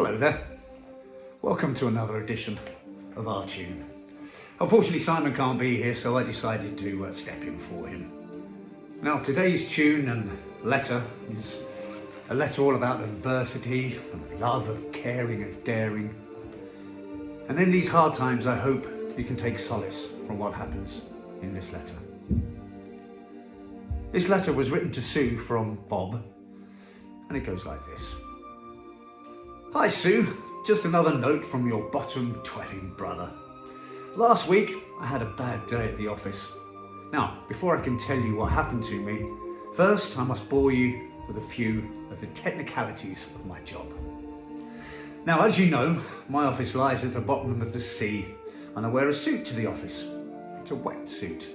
Hello there. Welcome to another edition of Our Tune. Unfortunately, Simon can't be here, so I decided to step in for him. Now, today's tune and letter is a letter all about adversity, of love, of caring, of daring. And in these hard times, I hope you can take solace from what happens in this letter. This letter was written to Sue from Bob, and it goes like this. Hi Sue, just another note from your bottom-dwelling brother. Last week, I had a bad day at the office. Now, before I can tell you what happened to me, first I must bore you with a few of the technicalities of my job. Now, as you know, my office lies at the bottom of the sea, and I wear a suit to the office. It's a wet suit.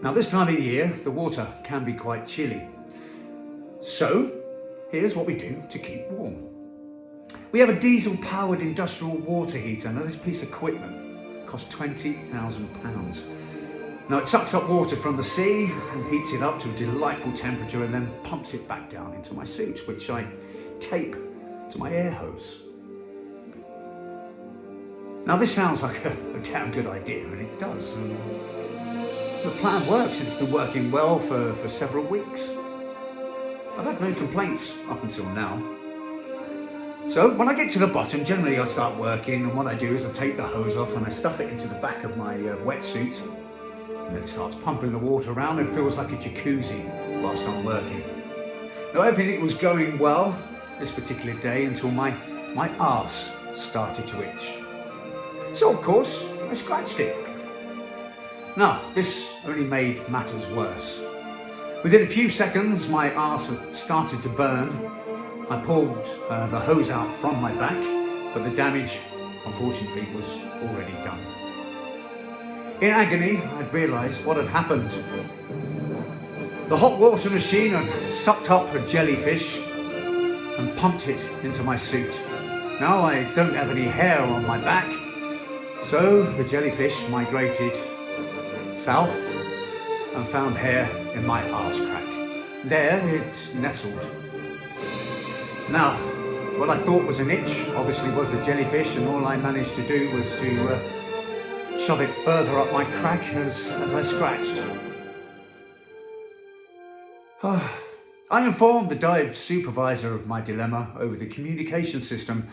Now, this time of year, the water can be quite chilly. So, here's what we do to keep warm. We have a diesel-powered industrial water heater. Now, this piece of equipment costs £20,000. Now, it sucks up water from the sea and heats it up to a delightful temperature and then pumps it back down into my suit, which I tape to my air hose. Now, this sounds like a damn good idea, and it does. The plan works, and it's been working well for several weeks. I've had no complaints up until now. So when I get to the bottom, generally I start working, and what I do is I take the hose off and I stuff it into the back of my wetsuit, and then it starts pumping the water around and feels like a jacuzzi whilst I'm working. Now, everything was going well this particular day until my arse started to itch. So of course I scratched it. Now, this only made matters worse. Within a few seconds, my arse had started to burn. I pulled the hose out from my back, but the damage, unfortunately, was already done. In agony, I'd realised what had happened. The hot water machine had sucked up a jellyfish and pumped it into my suit. Now I don't have any hair on my back, so the jellyfish migrated south and found hair in my arse crack. There it nestled. Now, what I thought was an itch obviously was the jellyfish, and all I managed to do was to shove it further up my crack as I scratched. I informed the dive supervisor of my dilemma over the communication system.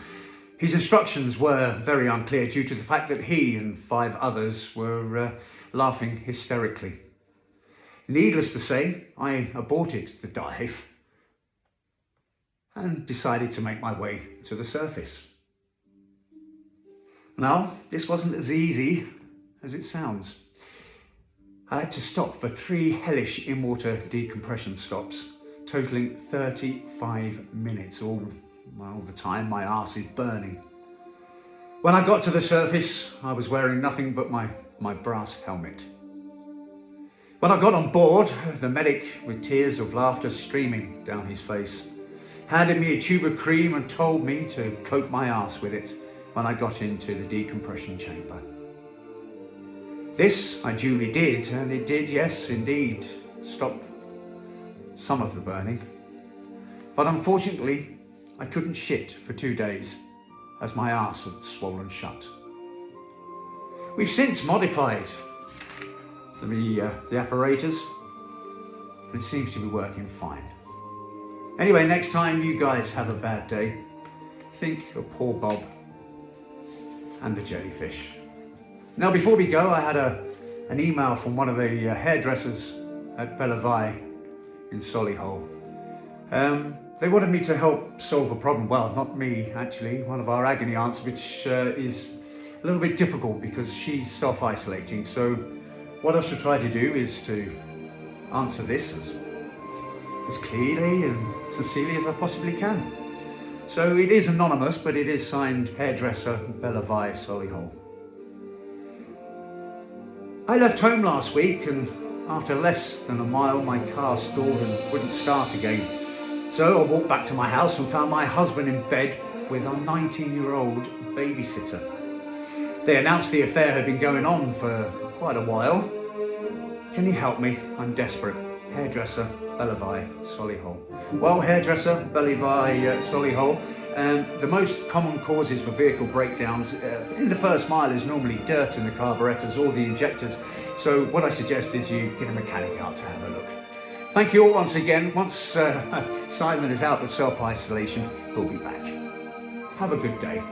His instructions were very unclear due to the fact that he and 5 others were laughing hysterically. Needless to say, I aborted the dive and decided to make my way to the surface. Now, this wasn't as easy as it sounds. I had to stop for 3 hellish in-water decompression stops, totaling 35 minutes, all the time my arse is burning. When I got to the surface, I was wearing nothing but my brass helmet. When I got on board, the medic, with tears of laughter streaming down his face, handed me a tube of cream and told me to coat my arse with it when I got into the decompression chamber. This I duly did, and it did, yes, indeed, stop some of the burning. But unfortunately, I couldn't shit for 2 days, as my arse had swollen shut. We've since modified the apparatus, and it seems to be working fine. Anyway, next time you guys have a bad day, think of poor Bob and the jellyfish. Now, before we go, I had an email from one of the hairdressers at Bellevue in Solihull. They wanted me to help solve a problem. Well, not me, actually, one of our agony aunts, which is a little bit difficult because she's self-isolating. So what I should try to do is to answer this as clearly and sincerely as I possibly can. So it is anonymous, but it is signed Hairdresser Bellevue Solihull. I left home last week, and after less than a mile, my car stalled and wouldn't start again. So I walked back to my house and found my husband in bed with our 19-year-old babysitter. They announced the affair had been going on for quite a while. Can you help me? I'm desperate. Hairdresser Bellevue Solihull. Well, Hairdresser Bellevue Solihull, The most common causes for vehicle breakdowns in the first mile is normally dirt in the carburetors or the injectors. So what I suggest is you get a mechanic out to have a look. Thank you all once again. Once Simon is out of self-isolation, he'll be back. Have a good day.